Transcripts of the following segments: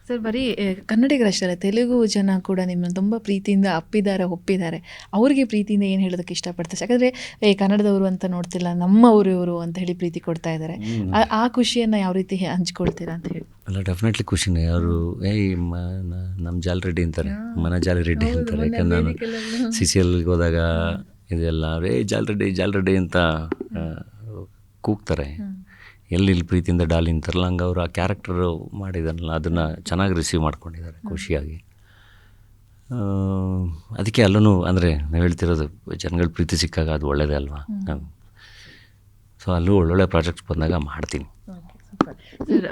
Sir ಬರೀ ಕನ್ನಡಿಗರಷ್ಟೇ ಅಲ್ಲ, ತೆಲುಗು ಜನ ಕೂಡ ನಿಮ್ಮನ್ನು ತುಂಬ ಪ್ರೀತಿಯಿಂದ ಅಪ್ಪಿದ್ದಾರೆ, ಒಪ್ಪಿದ್ದಾರೆ. ಅವರಿಗೆ ಪ್ರೀತಿಯಿಂದ ಏನು ಹೇಳೋದಕ್ಕೆ ಇಷ್ಟಪಡ್ತಾರೆ? ಯಾಕಂದರೆ ಕನ್ನಡದವರು ಅಂತ ನೋಡ್ತಿಲ್ಲ, ನಮ್ಮವರು ಇವರು ಅಂತ ಹೇಳಿ ಪ್ರೀತಿ ಕೊಡ್ತಾ ಇದ್ದಾರೆ. ಆ ಖುಷಿಯನ್ನು ಯಾವ ರೀತಿ ಹಂಚ್ಕೊಳ್ತೀರಾ ಅಂತ ಹೇಳಿ? ಅಲ್ಲ, ಡೆಫಿನೆಟ್ಲಿ ಖುಷಿನೇ. ಅವರು ನಮ್ಮ ಜಾಲರೆಡ್ಡಿ ಅಂತಾರೆ, ಮನ ಜಾಲರೆಡ್ಡಿ ಅಂತಾರೆ. ಯಾಕಂದ್ರೆ ನಾನು CCLಗೆ ಹೋದಾಗ ಇದೆಲ್ಲ ಅವರೇ ಜಾಲರೆಡ್ಡಿ ಅಂತ ಕೂಗ್ತಾರೆ. ಎಲ್ಲಿ ಪ್ರೀತಿಯಿಂದ ಡಾಲಿ ಅಂತಾರಲ್ಲ, ಹಂಗೆ ಅವರು ಆ ಕ್ಯಾರೆಕ್ಟರು ಮಾಡಿದಾರಲ್ಲ, ಅದನ್ನು ಚೆನ್ನಾಗಿ ರಿಸೀವ್ ಮಾಡ್ಕೊಂಡಿದ್ದಾರೆ ಖುಷಿಯಾಗಿ. ಅದಕ್ಕೆ ಅಲ್ಲೂ ಅಂದರೆ ನಾವು ಹೇಳ್ತಿರೋದು, ಜನಗಳ ಪ್ರೀತಿ ಸಿಕ್ಕಾಗ ಅದು ಒಳ್ಳೆಯದೇ ಅಲ್ವಾ. ಸೊ ಅಲ್ಲೂ ಒಳ್ಳೊಳ್ಳೆ ಪ್ರಾಜೆಕ್ಟ್ಸ್ ಬಂದಾಗ ಮಾಡ್ತೀನಿ. ಸರ್,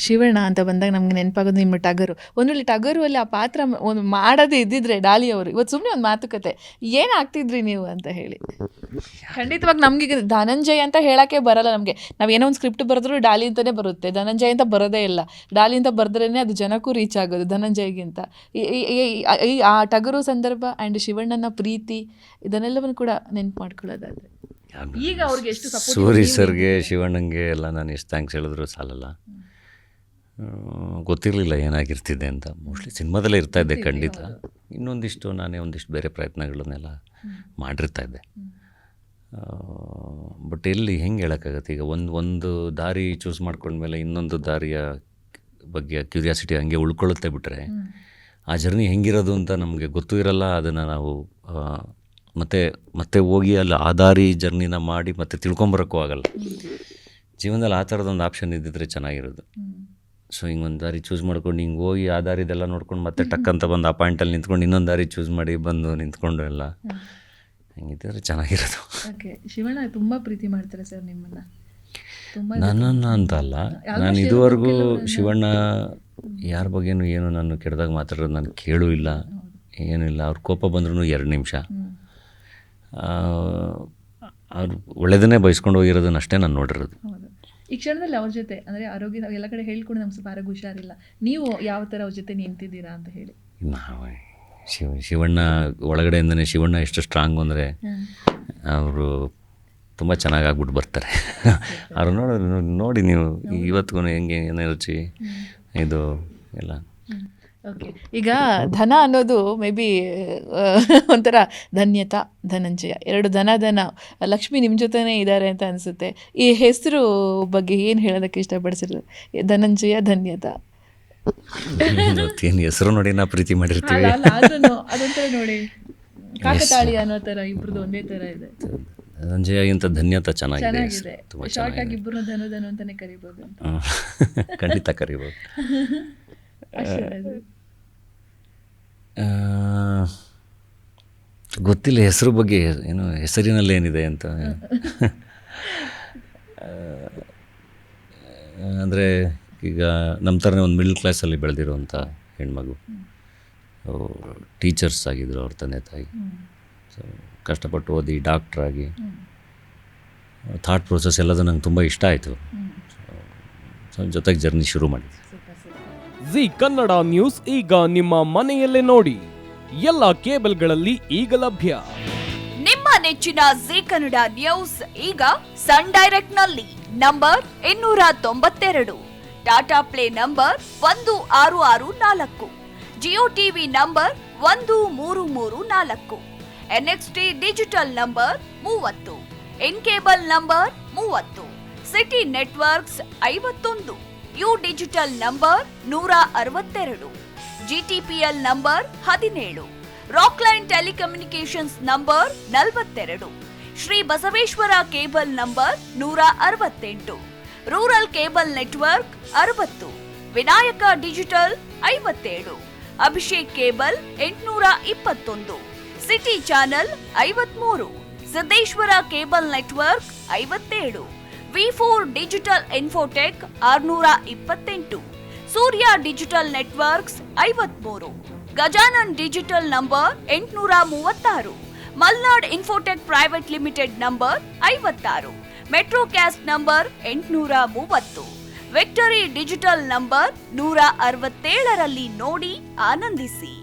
ಶಿವಣ್ಣ ಅಂತ ಬಂದಾಗ ನಮ್ಗೆ ನೆನಪಾಗೋದು ನಿಮ್ಮ ಟಗರು. ಒಂದೊಳ್ಳೆ ಟಗರು ಅಲ್ಲಿ ಆ ಪಾತ್ರ ಒಂದು ಮಾಡೋದೇ ಇದ್ದಿದ್ರೆ ಡಾಲಿ ಅವರು ಇವತ್ತು ಸುಮ್ಮನೆ ಒಂದು ಮಾತುಕತೆ ಏನಾಗ್ತಿದ್ರಿ ನೀವು ಅಂತ ಹೇಳಿ. ಖಂಡಿತವಾಗಿ ನಮಗೆ ಧನಂಜಯ ಅಂತ ಹೇಳೋಕ್ಕೆ ಬರಲ್ಲ. ನಮಗೆ ನಾವೇನೋ ಒಂದು ಸ್ಕ್ರಿಪ್ಟ್ ಬರೆದ್ರು ಡಾಲಿ ಅಂತಲೇ ಬರುತ್ತೆ, ಧನಂಜಯ ಅಂತ ಬರೋದೇ ಇಲ್ಲ. ಡಾಲಿ ಅಂತ ಬರೆದ್ರೇ ಅದು ಜನಕ್ಕೂ ರೀಚ್ ಆಗೋದು ಧನಂಜಯಗಿಂತ. ಆ ಟಗರು ಸಂದರ್ಭ ಆ್ಯಂಡ್ ಶಿವಣ್ಣನ ಪ್ರೀತಿ ಇದನ್ನೆಲ್ಲವನ್ನು ಕೂಡ ನೆನ್ಪು ಮಾಡ್ಕೊಳ್ಳೋದಾದರೆ ಈಗ ಅವ್ರಿಗೆ ಎಷ್ಟು ಸಪೋರ್ಟ್. ಸೂರಿ ಸರ್ಗೆ, ಶಿವಣ್ಣಂಗೆ ಎಲ್ಲ ನಾನು ಎಷ್ಟು ಥ್ಯಾಂಕ್ಸ್ ಹೇಳಿದ್ರು ಸಾಲಲ್ಲ. ಗೊತ್ತಿರಲಿಲ್ಲ ಏನಾಗಿರ್ತಿದೆ ಅಂತ. ಮೋಸ್ಟ್ಲಿ ಸಿನಿಮಾದಲ್ಲೇ ಇರ್ತಾಯಿದ್ದೆ ಖಂಡಿತ. ಇನ್ನೊಂದಿಷ್ಟು ನಾನೇ ಒಂದಿಷ್ಟು ಬೇರೆ ಪ್ರಯತ್ನಗಳನ್ನೆಲ್ಲ ಮಾಡಿರ್ತಾಯಿದ್ದೆ. ಬಟ್ ಎಲ್ಲಿ ಹೆಂಗೆ ಹೇಳೋಕ್ಕಾಗತ್ತೆ? ಈಗ ಒಂದು ದಾರಿ ಚೂಸ್ ಮಾಡ್ಕೊಂಡ್ಮೇಲೆ ಇನ್ನೊಂದು ದಾರಿಯ ಬಗ್ಗೆ ಕ್ಯೂರಿಯಾಸಿಟಿ ಹಂಗೆ ಉಳ್ಕೊಳ್ಳುತ್ತೆ ಬಿಟ್ಟರೆ ಆ ಜರ್ನಿ ಹೆಂಗಿರೋದು ಅಂತ ನಮಗೆ ಗೊತ್ತೂ ಇರಲ್ಲ. ಅದನ್ನು ನಾವು ಮತ್ತೆ ಹೋಗಿ ಅಲ್ಲಿ ಆ ದಾರಿ ಜರ್ನಿನ ಮಾಡಿ ಮತ್ತೆ ತಿಳ್ಕೊಂಬರೋಕ್ಕೂ ಆಗಲ್ಲ. ಜೀವನದಲ್ಲಿ ಆ ಥರದೊಂದು ಆಪ್ಷನ್ ಇದ್ದಿದ್ರೆ ಚೆನ್ನಾಗಿರೋದು. ಸೊ ಹಿಂಗೆ ಒಂದು ದಾರಿ ಚೂಸ್ ಮಾಡ್ಕೊಂಡು ಹಿಂಗೆ ಹೋಗಿ ಆ ದಾರಿದೆಲ್ಲ ನೋಡ್ಕೊಂಡು ಮತ್ತೆ ಟಕ್ಕಂತ ಬಂದು ಆ ಪಾಯಿಂಟಲ್ಲಿ ನಿಂತ್ಕೊಂಡು ಇನ್ನೊಂದು ದಾರಿ ಚೂಸ್ ಮಾಡಿ ಬಂದು ನಿಂತ್ಕೊಂಡು ಎಲ್ಲ ಹಿಂಗಿದ್ದರೆ ಚೆನ್ನಾಗಿರೋದು. ಓಕೆ, ಶಿವಣ್ಣ ತುಂಬ ಪ್ರೀತಿ ಮಾಡ್ತಾರೆ ಸರ್ ನಿಮ್ಮನ್ನು? ನನ್ನನ್ನು ಅಂತ ಅಲ್ಲ, ನಾನು ಇದುವರೆಗೂ ಶಿವಣ್ಣ ಯಾರ ಬಗ್ಗೆನೂ ಏನು ನಾನು ಕೆಟ್ಟದಾಗ ಮಾತಾಡೋದು ನಾನು ಕೇಳೂ ಇಲ್ಲ, ಏನೂ ಇಲ್ಲ. ಅವ್ರ ಕೋಪ ಬಂದ್ರೂ 2 ನಿಮಿಷ ಅವ್ರು ಒಳ್ಳೆಯದನ್ನೇ ಬಯಸ್ಕೊಂಡು ಹೋಗಿರೋದನ್ನ ಅಷ್ಟೇ ನಾನು ನೋಡಿರೋದು. ಈ ಕ್ಷಣದಲ್ಲಿ ಅವ್ರ ಜೊತೆ ಅಂದರೆ ಆರೋಗ್ಯ ನಾವು ಎಲ್ಲ ಕಡೆ ಹೇಳ್ಕೊಂಡು ನಮ್ಗೆ ಸ್ವಲ್ಪ ಆರೋಗ್ಯ ಹುಷಾರಿಲ್ಲ, ನೀವು ಯಾವ ಥರ ಅವ್ರ ಜೊತೆ ನಿಂತಿದ್ದೀರಾ ಅಂತ ಹೇಳಿ? ನಾವು ಶಿವಣ್ಣ ಒಳಗಡೆಯಿಂದನೇ ಶಿವಣ್ಣ ಎಷ್ಟು ಸ್ಟ್ರಾಂಗು ಅಂದರೆ ಅವರು ತುಂಬ ಚೆನ್ನಾಗಿ ಆಗ್ಬಿಟ್ಟು ಬರ್ತಾರೆ. ಅವ್ರು ನೋಡಿ ನೀವು ಇವತ್ತಿಗೂ ಹೆಂಗೆ ಎನರ್ಜಿ ಇದು ಎಲ್ಲ. ಓಕೆ, ಈಗ ಧನ ಅನ್ನೋದು ಮೇ ಬಿ ಒಂಥರ ಧನ್ಯತಾ, ಧನಂಜಯ, 2 ಧನ ಲಕ್ಷ್ಮಿ ನಿಮ್ಮ ಜೊತೆನೇ ಇದ್ದಾರೆ ಅಂತ ಅನಿಸುತ್ತೆ. ಈ ಹೆಸರು ಬಗ್ಗೆ ಏನು ಹೇಳೋದಕ್ಕೆ ಇಷ್ಟಪಡಿಸಿರೋದು? ಧನಂಜಯ, ಧನ್ಯತಾ ಏನು ಹೆಸರು ನೋಡಿ ನಾವು ಪ್ರೀತಿ ಮಾಡಿರ್ತೀವಿ. ಅದೊಂಥರ ನೋಡಿ ಕಾಕತಾಳಿ ಅನ್ನೋ ಥರ ಇಬ್ಬರದು ಒಂದೇ ಥರ ಇದೆ. ಧನಂಜಯಗಿಂತ ಧನ್ಯತಾ ಚೆನ್ನಾಗಿದೆ. ಶಾರ್ಟ್ ಆಗಿ ಇಬ್ಬರು ಧನು ಅಂತಾನೆ ಕರಿಬೋದು. ಖಂಡಿತ ಕರಿಬೋದು. ಗೊತ್ತಿಲ್ಲ ಹೆಸರು ಬಗ್ಗೆ, ಏನು ಹೆಸರಿನಲ್ಲಿ ಏನಿದೆ ಅಂತ. ಅಂದರೆ ಈಗ ನಮ್ಮ ಥರನೇ ಒಂದು ಮಿಡ್ಲ್ ಕ್ಲಾಸಲ್ಲಿ ಬೆಳೆದಿರೋವಂಥ ಹೆಣ್ಮಗು, ಟೀಚರ್ಸ್ ಆಗಿದ್ದರು ಅವ್ರ ತಂದೆ ತಾಯಿ. ಸೊ ಕಷ್ಟಪಟ್ಟು ಓದಿ ಡಾಕ್ಟ್ರಾಗಿ ಥಾಟ್ ಪ್ರೋಸೆಸ್ ಎಲ್ಲದು ನಂಗೆ ತುಂಬ ಇಷ್ಟ ಆಯಿತು. ಸೊ ಜೊತೆಗೆ ಜರ್ನಿ ಶುರು ಮಾಡಿದೆ. ಜಿ ಕನ್ನಡ ನ್ಯೂಸ್ ಈಗ ನಿಮ್ಮ ಮನೆಯಲ್ಲೇ ನೋಡಿ, ಎಲ್ಲ ಕೇಬಲ್ಗಳಲ್ಲಿ ಈಗ ಲಭ್ಯ. ನಿಮ್ಮ ನೆಚ್ಚಿನ ಜಿ ಕನ್ನಡ ನ್ಯೂಸ್ ಈಗ ಸನ್ ಡೈರೆಕ್ಟ್ ನಲ್ಲಿ number 292, Tata play number 1664, Jio TV number 1334, NXT digital number 30, in cable number 30, city networks 51, U digital number 162, GTPL number 17, Rockline telecommunications number 42, Shri Basaveshwara cable number 168, rural cable network 60, Vinayaka digital 57, Abhishek cable 821, city channel 53, Siddeshwara cable network 57, V4 digital Infotech 628, Surya digital networks 53, Gajanan digital number 836, Malnad infotech private limited number 56, metrocast number 830, victory digital number 167ರಲ್ಲಿ ನೋಡಿ ಆನಂದಿಸಿ.